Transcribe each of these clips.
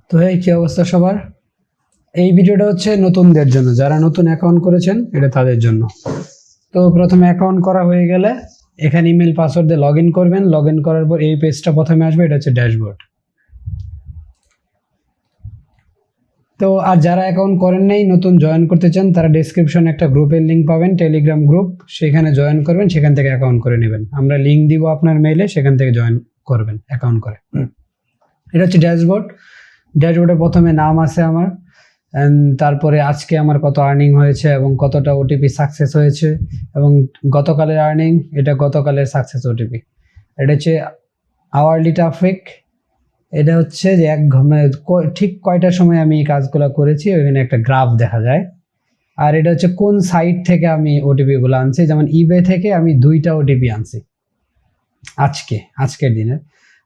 তো এই কি অবস্থা সবার? এই ভিডিওটা হচ্ছে নতুনদের জন্য, যারা নতুন অ্যাকাউন্ট করেছেন এটা তাদের জন্য। তো প্রথমে অ্যাকাউন্ট করা হয়ে গেলে এখানে ইমেল পাসওয়ার্ড দিয়ে লগ ইন করবেন। লগ ইন করার পর এই পেজটা প্রথমে আসবে, এটা হচ্ছে ড্যাশবোর্ড। তো আর যারা অ্যাকাউন্ট করেন নাই, নতুন জয়েন করতে চান, তারা ডেসক্রিপশনে একটা গ্রুপের লিঙ্ক পাবেন, টেলিগ্রাম গ্রুপ, সেখানে জয়েন করবেন, সেখান থেকে অ্যাকাউন্ট করে নেবেন। আমরা লিঙ্ক দিব আপনার মেইলে, সেখান থেকে জয়েন করবেন অ্যাকাউন্ট করে। এটা হচ্ছে ড্যাশবোর্ড। ড্যাশবোর্ডে প্রথমে নাম আছে আমার, তারপরে আজকে আমার কত আর্নিং হয়েছে এবং কতটা ওটিপি সাকসেস হয়েছে, এবং গতকালের আর্নিং, এটা গতকালের সাকসেস ওটিপি। এটা হচ্ছে আওয়ারলি ট্রাফিক। এটা হচ্ছে যে ঠিক কয়টার সময় আমি এই কাজগুলো করেছি, ওইখানে একটা গ্রাফ দেখা যায়। আর এটা হচ্ছে কোন সাইট থেকে আমি ওটিপিগুলো আনছি। যেমন ইবে থেকে আমি 2টা ওটিপি আনছি আজকের দিনে।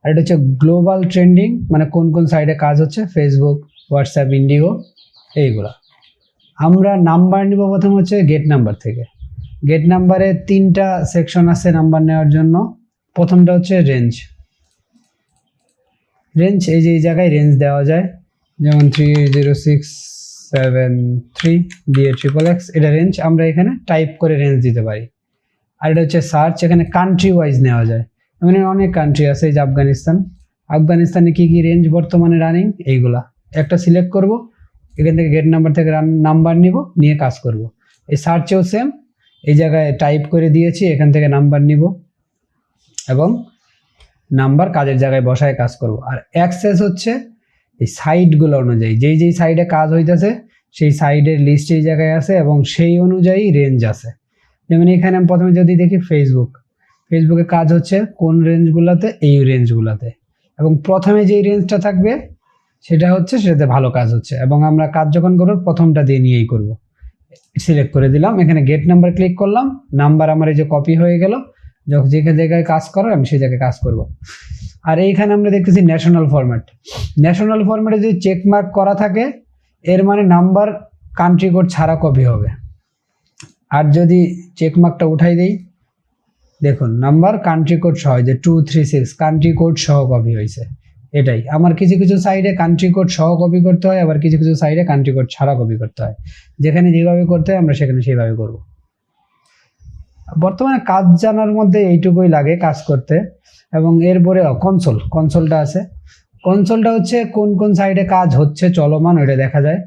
আর এটা হচ্ছে গ্লোবাল ট্রেন্ডিং, মানে কোন কোন সাইটে কাজ হচ্ছে, ফেসবুক, হোয়াটসঅ্যাপ, ইন্ডিগো, এইগুলা। আমরা নাম্বার নিব প্রথম হচ্ছে গেট নাম্বার থেকে। গেট নাম্বারে 3টা সেকশন আছে নাম্বার নেওয়ার জন্য। প্রথমটা হচ্ছে রেঞ্জ। এই যে এই জায়গায় রেঞ্জ দেওয়া যায়, যেমন 30673 দিয়ে XXX, এটা রেঞ্জ। আমরা এখানে টাইপ করে রেঞ্জ দিতে পারি। আর এটা হচ্ছে সার্চ, এখানে কান্ট্রি ওয়াইজ নেওয়া যায়। মানে অনেক কান্ট্রি আছে, এই যে আফগানিস্তানে কি কি রেঞ্জ বর্তমানে রানিং, এইগুলা একটা সিলেক্ট করব। এখান থেকে গেট নাম্বার থেকে নাম্বার নিয়ে কাজ করব। এই সার্চেও সেম, এই জায়গায় টাইপ করে দিয়েছি, এখান থেকে নাম্বার নিব এবং নাম্বার কাজের জায়গায় বসায় কাজ করব। আর অ্যাক্সেস হচ্ছে এই সাইটগুলো অনুযায়ী, যেই সাইডে কাজ হইতেছে সেই সাইডের লিস্ট এই জায়গায় আছে এবং সেই অনুযায়ী রেঞ্জ আছে। যেমন এখানে আমি প্রথমে যদি দেখি ফেসবুকে কাজ হচ্ছে কোন রেঞ্জগুলোতে, এই রেঞ্জগুলোতে, এবং প্রথমে যেই রেঞ্জটা থাকবে সেটাতে ভালো কাজ হচ্ছে। এবং আমরা কাজ যখন করব প্রথমটা দিয়ে নিয়েই করব। সিলেক্ট করে দিলাম, এখানে গেট নাম্বার ক্লিক করলাম, নাম্বার আমার এই যে কপি হয়ে গেল। যখন যে জায়গায় কাজ করার আমি সেই জায়গায় কাজ করব। আর এইখানে আমরা দেখতেছি ন্যাশনাল ফরম্যাটে যদি চেকমার্ক করা থাকে, এর মানে নাম্বার কান্ট্রি কোড ছাড়া কপি হবে। আর যদি চেকমার্কটা উঠাই দেই, দেখুন নাম্বার কান্ট্রি কোড সহ, যে 236 কান্ট্রি কোড সহ কপি হয়েছে। এটাই আমার কিছু সাইডে কান্ট্রি কোড সহ কপি করতে হয়, আবার কিছু সাইডে কান্ট্রি কোড ছাড়া কপি করতে হয়। যেখানে যেভাবে করতে হয় আমরা সেখানে সেইভাবে করব। বর্তমানে কাজ জানার মধ্যে এইটুকুই লাগে কাজ করতে। এবং এরপরে কনসোলটা আছে। কনসোলটা হচ্ছে কোন কোন সাইডে কাজ হচ্ছে চলমান, ওইটা দেখা যায়।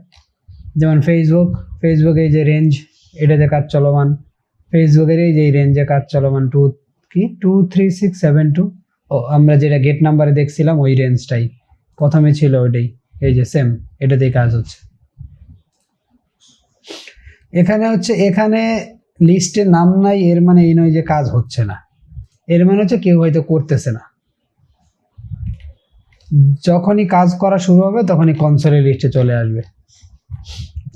যেমন ফেসবুক এই যে রেঞ্জ, এটাতে কাজ চলমান। ফেসবুকের এই যে রেঞ্জে কাজ চলমান 23672। আমরা যেটা গেট নাম্বারে দেখছিলাম ওই রেঞ্জটাই প্রথমে ছিল, ওইটাই এই যে সেম, এটাতেই কাজ হচ্ছে। এখানে লিস্টে নাম নাই, এর মানে এই নয় যে কাজ হচ্ছে না, এর মানে হচ্ছে কেউ হয়তো করতেছে না। যখনই কাজ করা শুরু হবে তখনই কনসোলের লিস্টে চলে আসবে।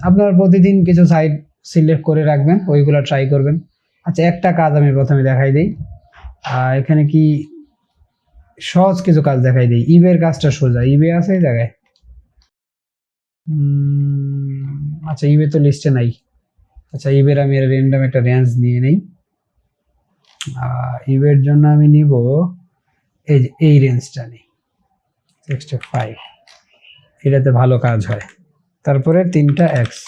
আপনার প্রতিদিন কিছু সাইট সিলেক্ট করে রাখবেন, ওইগুলো ট্রাই করবেন। আচ্ছা, একটা কাজ আমি প্রথমে দেখাই দিই। এখানে কি সহজ কিছু কাজ দেখাই দিই। ইবের কাজটা সোজা, ইবে আছে এই জায়গায়। আচ্ছা, ইবে তো লিস্টে নাই। আচ্ছা, ইবের আমি র্যান্ডম একটা রেঞ্জ নিয়ে নেই। ইবের জন্য আমি নিব এই রেঞ্জটা নিই, 65। এটাতে ভালো কাজ হয়। তারপরে 3টা এক্স।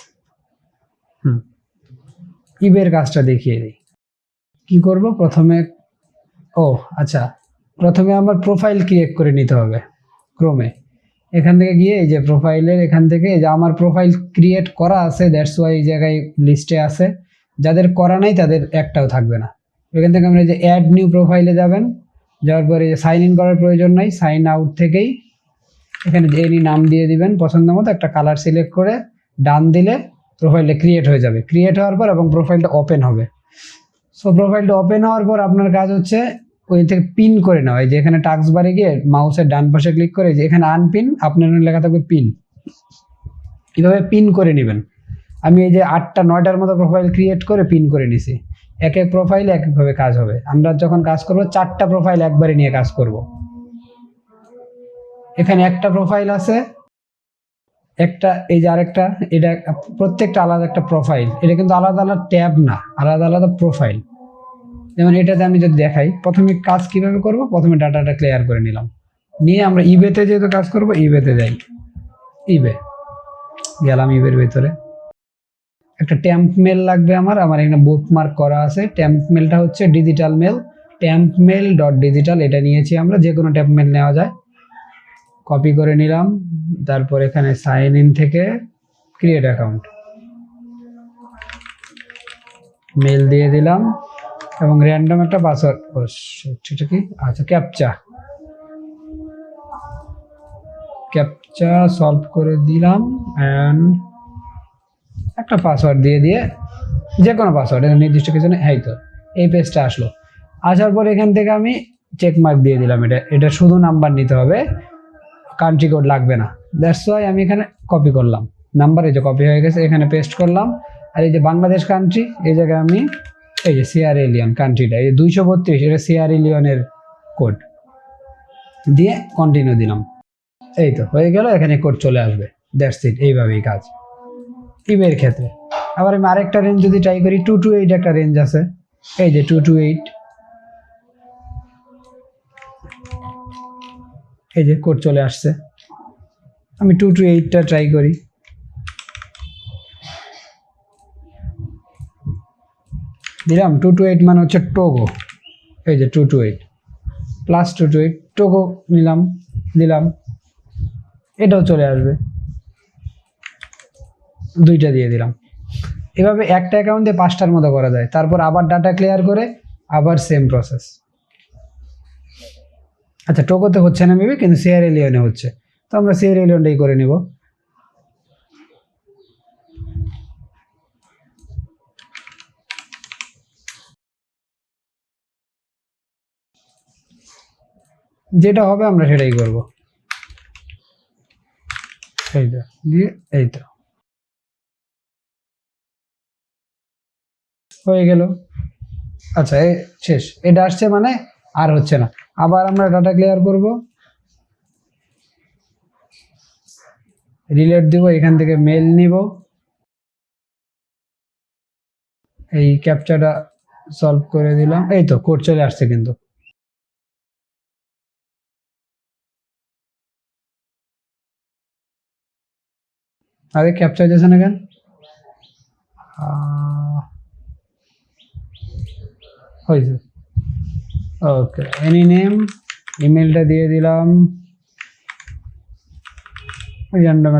ইবের কাজটা দেখিয়ে দিই। কি করব প্রথমে? প্রথমে আমার প্রোফাইল ক্রিয়েট করে নিতে হবে ক্রোমে। এখান থেকে গিয়ে এই যে প্রোফাইলের এখান থেকে, এই যে আমার প্রোফাইল ক্রিয়েট করা আছে, দ্যাটস ওয়াই এই জায়গায় লিস্টে আছে। যাদের করা নাই তাদের একটাও থাকবে না। এখান থেকে আমরা যে অ্যাড নিউ প্রোফাইলে যাবেন, যাওয়ার পরে সাইন ইন করার প্রয়োজন নাই, সাইন আউট থেকেই এখানে এনি নাম দিয়ে দিবেন পছন্দ মতো, একটা কালার সিলেক্ট করে ডান দিলে প্রোফাইলটা ক্রিয়েট হয়ে যাবে। ক্রিয়েট হওয়ার পর এবং প্রোফাইলটা ওপেন হবে। সো প্রোফাইলটা ওপেন হওয়ার পর আপনার কাজ হচ্ছে ওই থেকে পিন করে নেওয়া। যে এখানে টাস্ক বারে গিয়ে মাউসের ডান পাশে ক্লিক করে যে এখানে আনপিন, আপনার লেখা থাকবে পিন, এভাবে পিন করে নেবেন। আমি এই যে 8টা 9টার মতো প্রোফাইল ক্রিয়েট করে পিন করে নিছি। এক প্রোফাইলে এক একভাবে কাজ হবে। আমরা যখন কাজ করব 4টা প্রোফাইল একবারে নিয়ে কাজ করব। এখানে একটা প্রোফাইল আছে, একটা এই যে আরেকটা, এটা প্রত্যেকটা আলাদা একটা প্রোফাইল। এটা কিন্তু আলাদা আলাদা ট্যাব না, আলাদা আলাদা প্রোফাইল। যেমন এটাতে আমি যদি দেখাই, প্রথমে কাজ কিভাবে করব, প্রথমে ডাটাটা ক্লিয়ার করে নিলাম, নিয়ে আমরা ইবেতে যেহেতু কাজ করব, ইবেতে যাই। ইবে গেলাম, ইবের ভেতরে একটা ট্যাম্প মেল লাগবে আমার এখানে বুকমার্ক করা আছে। ট্যাম্প মেলটা হচ্ছে digital mail, stamp mail dot digital, এটা নিয়েছি আমরা, যে কোনো ট্যাম্প মেল নেওয়া যায়। কপি করে নিলাম, তারপর এখানে সাইন ইন থেকে ক্রিয়েট অ্যাকাউন্ট, মেল দিয়ে দিলাম এবং র্যান্ডম একটা পাসওয়ার্ড, সেটা কি, আচ্ছা ক্যাপচা সলভ করে দিলাম অ্যান্ড একটা পাসওয়ার্ড দিয়ে যে কোনো পাসওয়ার্ড, নির্দিষ্ট কিছু নেই। হ্যাঁ, তো এই পেজটা আসলো। আসার পর এখান থেকে আমি চেক মার্ক দিয়ে দিলাম, এটা শুধু নাম্বার নিতে হবে, কান্ট্রি কোড লাগবে না। দ্যাটস ওয়াই আমি এখানে কপি করলাম নাম্বার, এই যে কপি হয়ে গেছে, এখানে পেস্ট করলাম। আর এই যে বাংলাদেশ কান্ট্রি, এই জায়গায় আমি এই যে সিয়ারা লিওন কান্ট্রিটা, এই যে 232, এটা সিয়ারা লিওনের কোড দিয়ে কন্টিনিউ দিলাম। এই তো হয়ে গেল, এখানে কোড চলে আসবে। দ্যাটস ইট, এইভাবেই কাজ ইবের ক্ষেত্রে। আবার আমি আরেকটা রেঞ্জ যদি ট্রাই করি, 228 একটা রেঞ্জ আছে, এই যে 228, এই যে কোড চলে আসছে। আমি 228টা ট্রাই করি, দিলাম 228 মানে হচ্ছে টোগো, এই যে 228 প্লাস 228 টোগো নিলাম, দিলাম, এটাও চলে আসবে, দুইটা দিয়ে দিলাম। এভাবে একটা অ্যাকাউন্ট দিয়ে 5টার মতো করা যায়। তারপর আবার ডাটা ক্লিয়ার করে আবার সেম প্রসেস। আচ্ছা, টোগোতে হচ্ছে না মেবি, কিন্তু সিয়ারা লিওনে হচ্ছে, তো আমরা সিয়ারা লিওনটাই করে নিব। যেটা হবে আমরা সেটাই করব। এই তো দিয়ে, এই তো হয়ে গেল। আচ্ছা, শেষ, এটা আসছে মানে আর হচ্ছে না। আবার আমরা ডাটা ক্লিয়ার করব, রিলেট দিব, এখান থেকে মেল নিব, এই ক্যাপচাটা সলভ করে দিলাম, এই তো কোড চলে আসছে। কিন্তু আরে ক্যাপচার যাচ্ছে না কেন? হয়েছে, ওকে, এনি নেম, ইমেলটা দিয়ে দিলাম, র্যান্ডম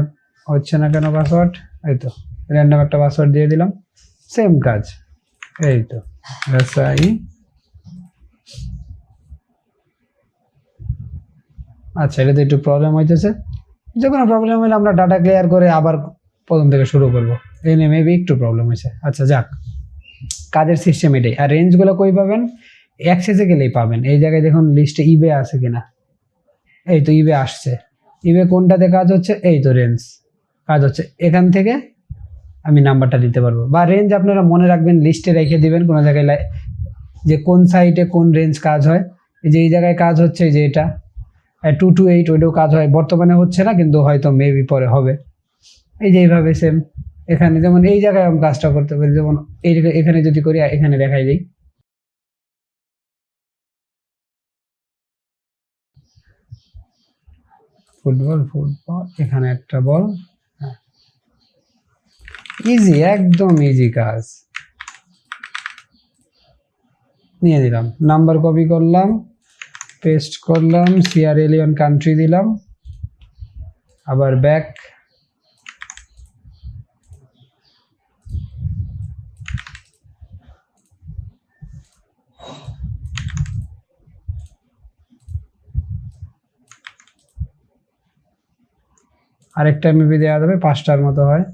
হচ্ছে না কেন পাসওয়ার্ড, এই তো র্যান্ডম একটা পাসওয়ার্ড দিয়ে দিলাম, সেম কাজ। এই তো আচ্ছা, এটাতে একটু প্রবলেম হইতেছে, যে কোনো প্রবলেম হলে আমরা ডাটা ক্লিয়ার করে আবার প্রথম থেকে শুরু করবো। এই নিয়ে মেবি একটু প্রবলেম হয়েছে। আচ্ছা যাক, কাজের সিস্টেম এটাই। আর রেঞ্জগুলো কই পাবেন? অ্যাক্সেসে গেলেই পাবেন। এই জায়গায় দেখুন লিস্টে ইবে আছে কিনা, এই তো ইবে আসছে। ইবে কোনটাতে কাজ হচ্ছে? এই তো রেঞ্জ কাজ হচ্ছে, এখান থেকে আমি নাম্বারটা দিতে পারবো। বা রেঞ্জ আপনারা মনে রাখবেন, লিস্টে রেখে দিবেন কোনো জায়গায়, যে কোন সাইটে কোন রেঞ্জ কাজ হয়। এই যে এই জায়গায় কাজ হচ্ছে, যে এটা 228, ওইটাও কাজ হয়, বর্তমানে হচ্ছে না, কিন্তু হয়তো মেবি পরে হবে। এই যে এইভাবে সেম এখানে, যেমন এই জায়গায় আমি কাজটা করতে পারি, যেমন এখানে যদি করি, এখানে দেখাই দিই, ফুটবল, এখানে একটা বল, ইজি, একদম ইজি কাজ। নিয়ে দিলাম, নাম্বার কপি করলাম, পেস্ট করলাম, সিয়ারা লিওন কান্ট্রি দিলাম, আবার ব্যাক, আরেকটা মেবি দেওয়া যাবে, 5টার মতো হয়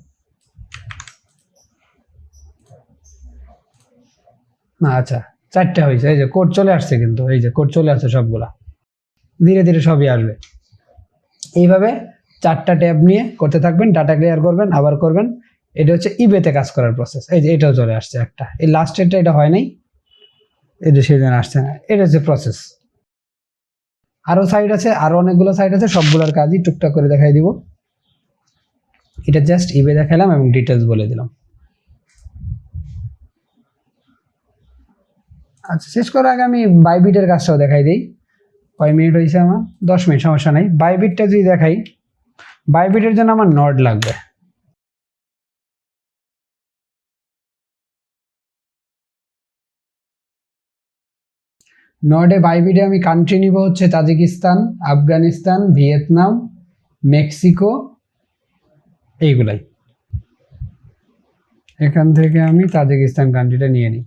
না। আচ্ছা, 4টা হয়েছে, এই যে কোড চলে আসছে, কিন্তু এই যে কোড চলে আসছে সবগুলা, ধীরে ধীরে সবই আসবে। এইভাবে 4টা ট্যাব নিয়ে করতে থাকবেন, ডাটা ক্লিয়ার করবেন, আবার করবেন। এটা হচ্ছে ইবেতে কাজ করার প্রসেস। এই যে এটাও চলে আসছে একটা, এই লাস্টেরটা এটা হয় নাই, এটা সেদিন আসছে না, এটা হচ্ছে প্রসেস। আরো সাইট আছে, আরো অনেকগুলো সাইট আছে, সবগুলোর কাজই টুকটাক করে দেখাই দিব। এটা জাস্ট ইবে দেখালাম এবং ডিটেলস বলে দিলাম। আচ্ছা, শেষ করার আগে আমি বাইবিটের কাজটাও দেখাই দিই। কয় মিনিট হয়েছে আমার? 10 মিনিট, সমস্যা নাই। বাইবিটটা যদি দেখাই, বাইবিটের জন্য আমার নড লাগবে। নর্ডে বাইবিটে আমি কান্ট্রি নিব হচ্ছে তাজিকিস্তান, আফগানিস্তান, ভিয়েতনাম, মেক্সিকো, এইগুলাই। এখান থেকে আমি তাজিকিস্তান কান্ট্রিটা নিয়ে নিই।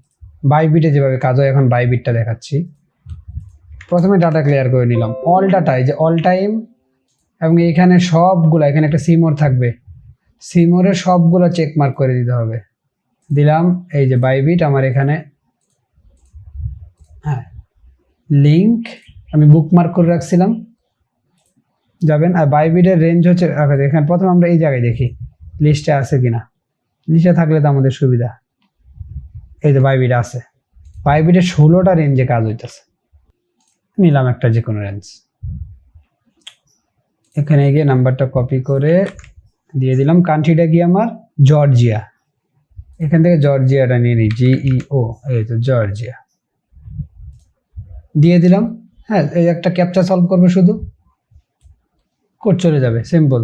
বাইবিটে যেভাবে কাজ হয় এখন বাইবিটটা দেখাচ্ছি। প্রথমে ডাটা ক্লিয়ার করে নিলাম, অল ডাটা, এই যে অল টাইম, এবং এখানে সবগুলো, এখানে একটা সিমোর থাকবে, সিমোরের সবগুলো চেক মার্ক করে দিতে হবে। দিলাম, এই যে বাইবিট আমার এখানে, হ্যাঁ লিঙ্ক আমি বুকমার্ক করে রাখছিলাম, যাবেন। আর বাইবিটের রেঞ্জ হচ্ছে এখানে প্রথমে আমরা এই জায়গায় দেখি লিস্টে আছে কিনা, লিস্টে থাকলে তো আমাদের সুবিধা। এই যে বাইবিট আছে, বাইবিটের 16টা রেঞ্জে কাজ হইতেছে, নিলাম একটা যে কোনো রেঞ্জ। এখানে গিয়ে নাম্বারটা কপি করে দিয়ে দিলাম। কান্ট্রিটা কি আমার জর্জিয়া, এখান থেকে জর্জিয়াটা নিয়ে নিই, GEO, এই তো জর্জিয়া দিয়ে দিলাম। হ্যাঁ, এই একটা ক্যাপচা সলভ করবে, শুধু কোড চলে যাবে, সিম্পল।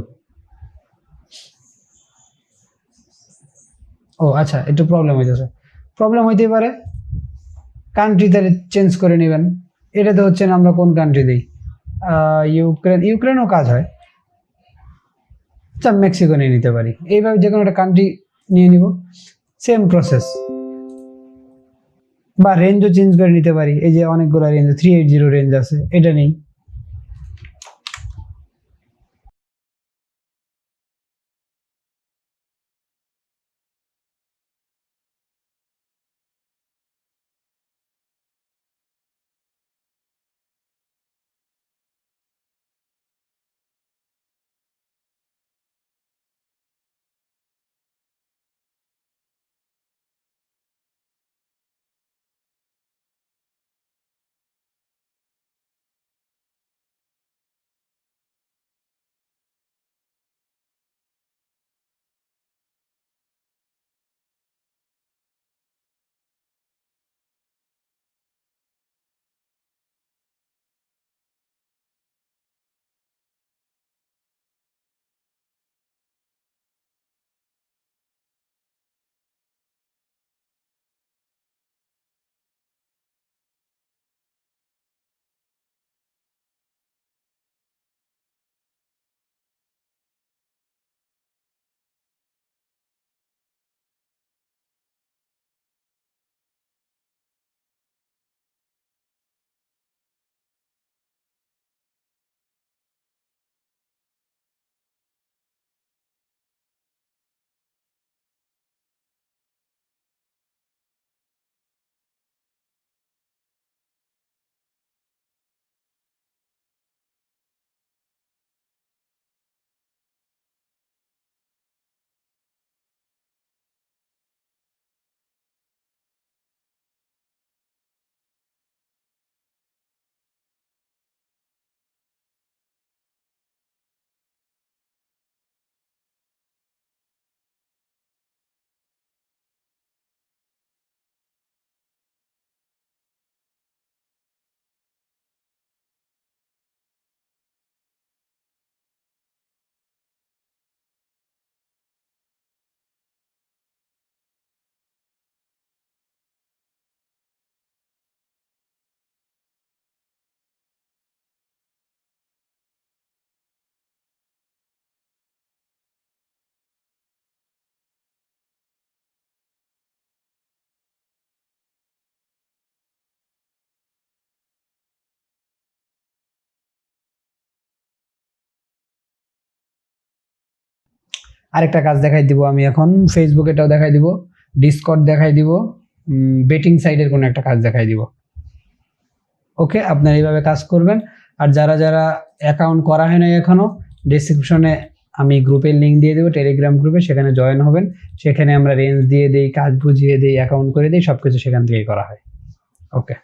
ও আচ্ছা, একটু প্রবলেম হইতেছে, প্রবলেম হইতেই পারে, কান্ট্রি তাহলে চেঞ্জ করে নেবেন। এটাতে হচ্ছে না আমরা কোন কান্ট্রি দিই, ইউক্রেন, ইউক্রেনও কাজ হয়, আচ্ছা মেক্সিকো নিয়ে নিতে পারি, এইভাবে যে কোনো একটা কান্ট্রি নিয়ে নিব, সেম প্রসেস। বা রেঞ্জও চেঞ্জ করে নিতে পারি, এই যে অনেকগুলো রেঞ্জ, 380 রেঞ্জ আছে, এটা নেই। আরেকটা কাজ দেখাই দিব আমি এখন, ফেসবুকেটাও দেখাই দিব, ডিসকর্ড দেখাই দিব, বেটিং সাইটের কোনো একটা কাজ দেখাই দিব। ওকে, আপনারা এইভাবে কাজ করবেন। আর যারা যারা অ্যাকাউন্ট করা হয় না এখনো, ডিসক্রিপশনে আমি গ্রুপের লিঙ্ক দিয়ে দেবো, টেলিগ্রাম গ্রুপে, সেখানে জয়েন হবেন। সেখানে আমরা রেঞ্জ দিয়ে দিই, কাজ বুঝিয়ে দিই, অ্যাকাউন্ট করে দিই, সব কিছু সেখান থেকেই করা হয়। ওকে।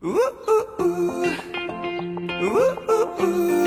Ooh, ooh, ooh. Ooh, ooh, ooh.